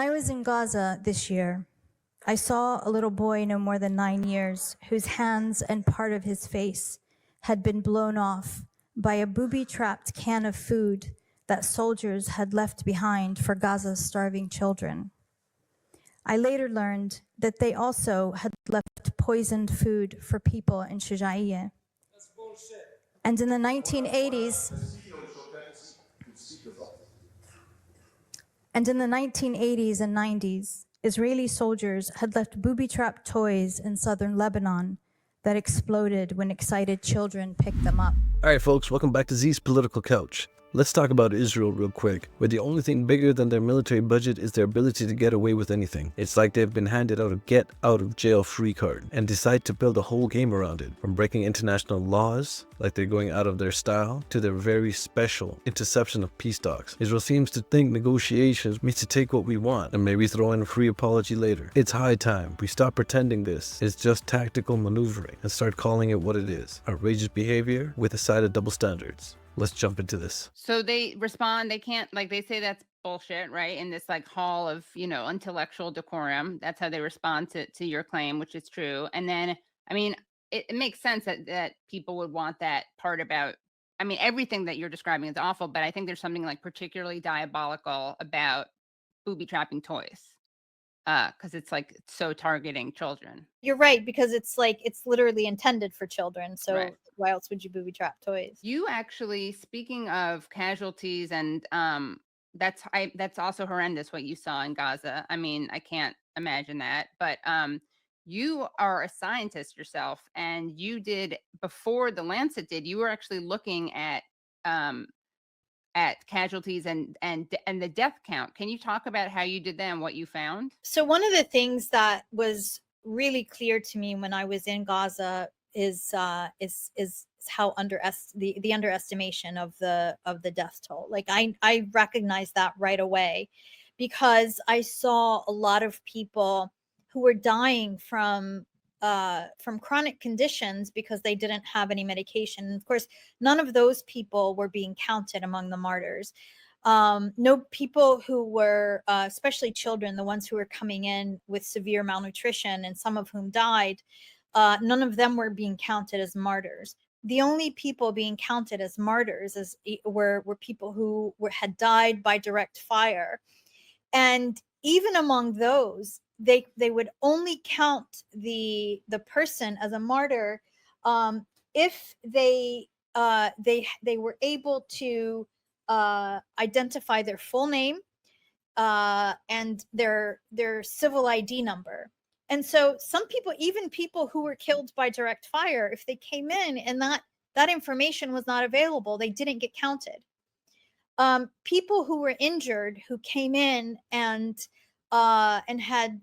I was in Gaza this year. I saw a little boy no more than 9 years whose hands and part of his face had been blown off by a booby-trapped can of food that soldiers had left behind for Gaza's starving children. I later learned that they also had left poisoned food for people in Shujaiya. And in the 1980s, And in the 1980s and 90s, Israeli soldiers had left booby-trapped toys in southern Lebanon that exploded when excited children picked them up. All right, folks, welcome back to Z's Political Couch. Let's talk about Israel real quick, where the only thing bigger than their military budget is their ability to get away with anything. It's like they've been handed out a get-out-of-jail-free card and decide to build a whole game around it, from breaking international laws, like they're going out of their style, to their very special interception of peace talks. Israel seems to think negotiations means to take what we want and maybe throw in a free apology later. It's high time we stop pretending this is just tactical maneuvering and start calling it what it is: outrageous behavior with a side of double standards. Let's jump into this. So they respond, they can't, like, they say that's bullshit, right? In this like hall of, intellectual decorum. That's how they respond to your claim, which is true. And then, I mean, it makes sense that people would want that part about, I mean, everything that you're describing is awful, but I think there's something like particularly diabolical about booby trapping toys. Because it's like so targeting children. You're right, because it's literally intended for children. So Right. why else would you booby trap toys? You actually, speaking of casualties, and that's also horrendous what you saw in Gaza. I mean, I can't imagine that. But you are a scientist yourself, and you did, before the Lancet did, you were actually looking at casualties and the death count. Can you talk about how you did that and what you found? So one of the things that was really clear to me when I was in Gaza is how the underestimation of the death toll. Like I recognized that right away, because I saw a lot of people who were dying from chronic conditions because they didn't have any medication. And of course, none of those people were being counted among the martyrs. No people who were, especially children, the ones who were coming in with severe malnutrition and some of whom died, none of them were being counted as martyrs. The only people being counted as martyrs were people who had died by direct fire. And even among those, they would count the person as a martyr if they were able to identify their full name and their civil ID number. And so some people, even people who were killed by direct fire, if they came in and that information was not available, they didn't get counted. People who were injured, who came in and had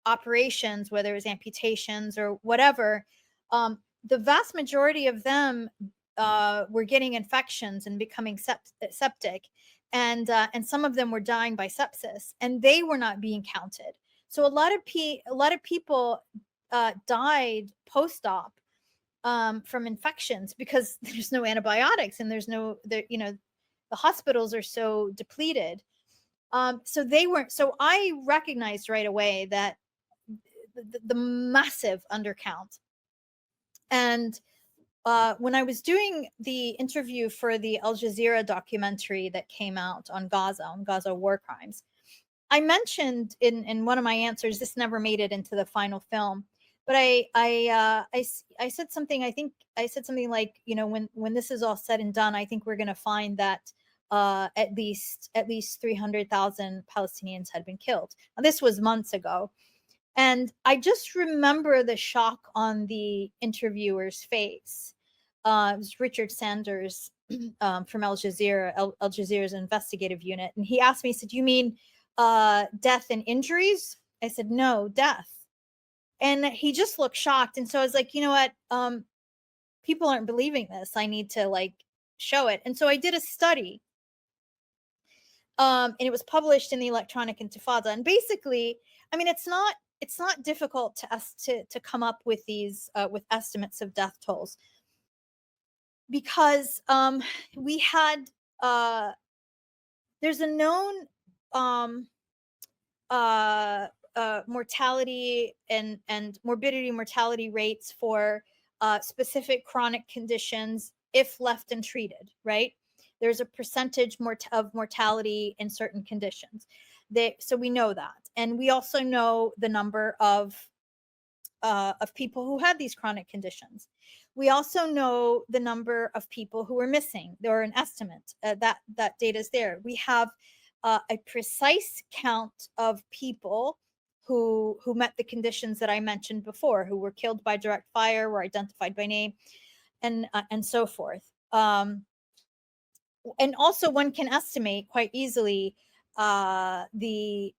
operations, whether it was amputations or whatever, the vast majority of them were getting infections and becoming septic, and some of them were dying by sepsis, and they were not being counted. So a lot of people died post-op from infections because there's no antibiotics and there's no the hospitals are so depleted. So I recognized right away that the massive undercount. And when I was doing the interview for the Al Jazeera documentary that came out on Gaza war crimes, I mentioned in one of my answers, this never made it into the final film, but I said something. I think I said something like, when this is all said and done, I think we're going to find that at least 300,000 Palestinians had been killed. Now, this was months ago. And I just remember the shock on the interviewer's face. It was Richard Sanders from Al Jazeera's investigative unit. And he asked me, he said, "You mean death and injuries?" I said, "No, death." And he just looked shocked. And so I was like, you know what? People aren't believing this. I need to show it. And so I did a study. And it was published in the Electronic Intifada. And basically, I mean, it's not difficult to come up with these with estimates of death tolls, because we had there's a known mortality and morbidity mortality rates for specific chronic conditions if left untreated, right? There's a percentage of mortality in certain conditions. So we know that. And we also know the number of people who had these chronic conditions. We also know the number of people who were missing. There are an estimate. That data is there. We have a precise count of people who met the conditions that I mentioned before, who were killed by direct fire, were identified by name, and so forth. And also, one can estimate quite easily the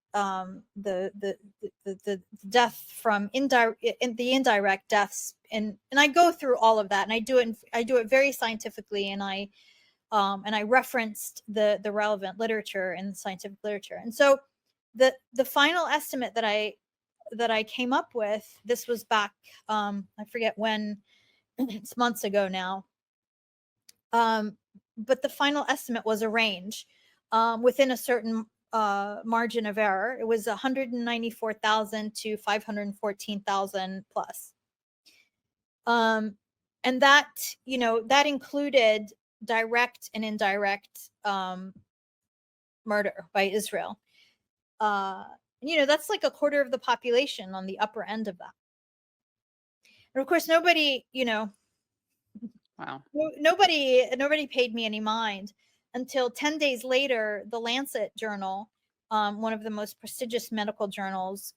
death from the indirect deaths, and I go through all of that, and I do it very scientifically, and I referenced the relevant literature and scientific literature. And so the final estimate that I came up with, this was back, I forget when, it's months ago now, but the final estimate was a range within a certain margin of error. It was 194,000 to 514,000 plus. And that, that included direct and indirect murder by Israel. That's like a quarter of the population on the upper end of that. And of course, nobody, Wow. nobody paid me any mind until 10 days later, the Lancet journal, one of the most prestigious medical journals,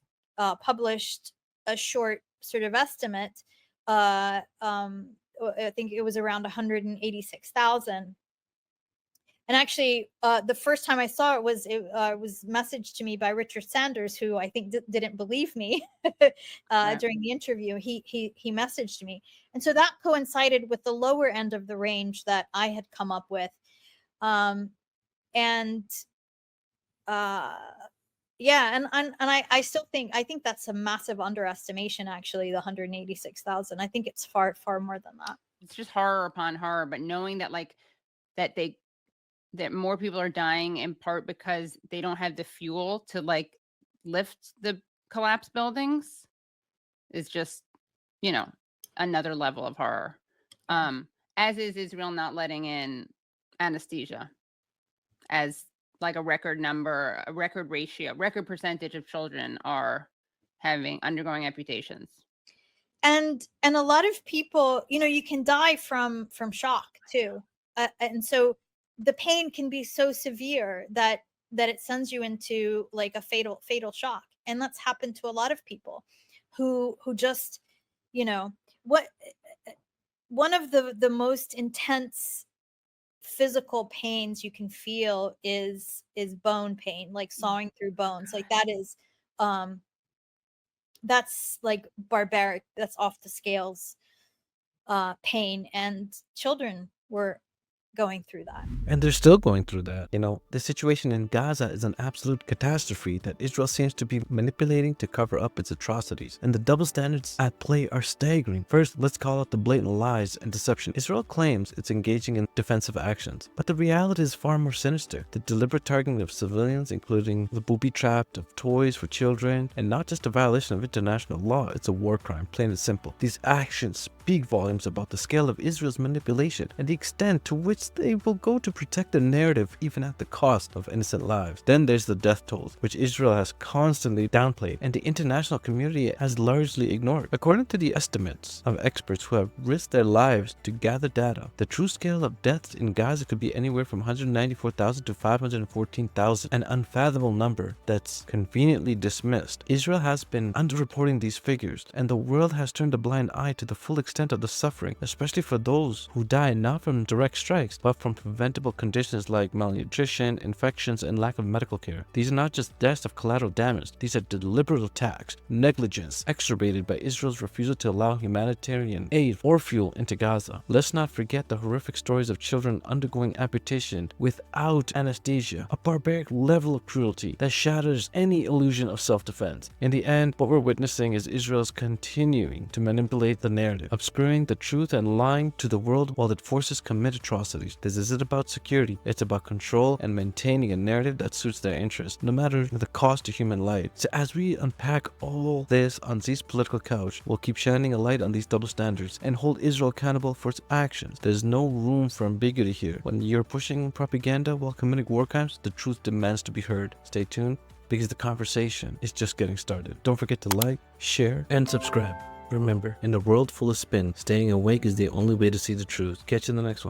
published a short sort of estimate. I think it was around 186,000. And actually, the first time I saw it was messaged to me by Richard Sanders, who I think didn't believe me during the interview. He messaged me, and so that coincided with the lower end of the range that I had come up with, and yeah, and I still think that's a massive underestimation. Actually, the 186,000. I think it's far more than that. It's just horror upon horror, but knowing that that more people are dying in part because they don't have the fuel to lift the collapsed buildings is just, another level of horror. As is Israel not letting in anesthesia as like a record number, a record ratio, record percentage of children are undergoing amputations. And a lot of people, you can die from shock too. And so the pain can be so severe that it sends you into like a fatal shock. And that's happened to a lot of people who just, one of the most intense physical pains you can feel is bone pain, like sawing through bones. Like that is, that's like barbaric. That's off the scales pain, and children were going through that. And they're still going through that. The situation in Gaza is an absolute catastrophe that Israel seems to be manipulating to cover up its atrocities. And the double standards at play are staggering. First, let's call out the blatant lies and deception. Israel claims it's engaging in defensive actions, but the reality is far more sinister. The deliberate targeting of civilians, including the booby trap of toys for children, and not just a violation of international law, it's a war crime, plain and simple. These actions speak volumes about the scale of Israel's manipulation and the extent to which they will go to protect the narrative even at the cost of innocent lives. Then there's the death tolls, which Israel has constantly downplayed and the international community has largely ignored. According to the estimates of experts who have risked their lives to gather data, the true scale of deaths in Gaza could be anywhere from 194,000 to 514,000, an unfathomable number that's conveniently dismissed. Israel has been underreporting these figures, and the world has turned a blind eye to the full extent of the suffering, especially for those who die not from direct strikes, but from preventable conditions like malnutrition, infections, and lack of medical care. These are not just deaths of collateral damage, these are deliberate attacks, negligence, exacerbated by Israel's refusal to allow humanitarian aid or fuel into Gaza. Let's not forget the horrific stories of children undergoing amputation without anesthesia, a barbaric level of cruelty that shatters any illusion of self-defense. In the end, what we're witnessing is Israel's continuing to manipulate the narrative, obscuring the truth and lying to the world while its forces commit atrocities. This isn't about security, it's about control and maintaining a narrative that suits their interests, no matter the cost to human life. So as we unpack all this on Z's Political Couch, we'll keep shining a light on these double standards and hold Israel accountable for its actions. There's no room for ambiguity here. When you're pushing propaganda while committing war crimes, the truth demands to be heard. Stay tuned, because the conversation is just getting started. Don't forget to like, share, and subscribe. Remember, in a world full of spin, staying awake is the only way to see the truth. Catch you in the next one.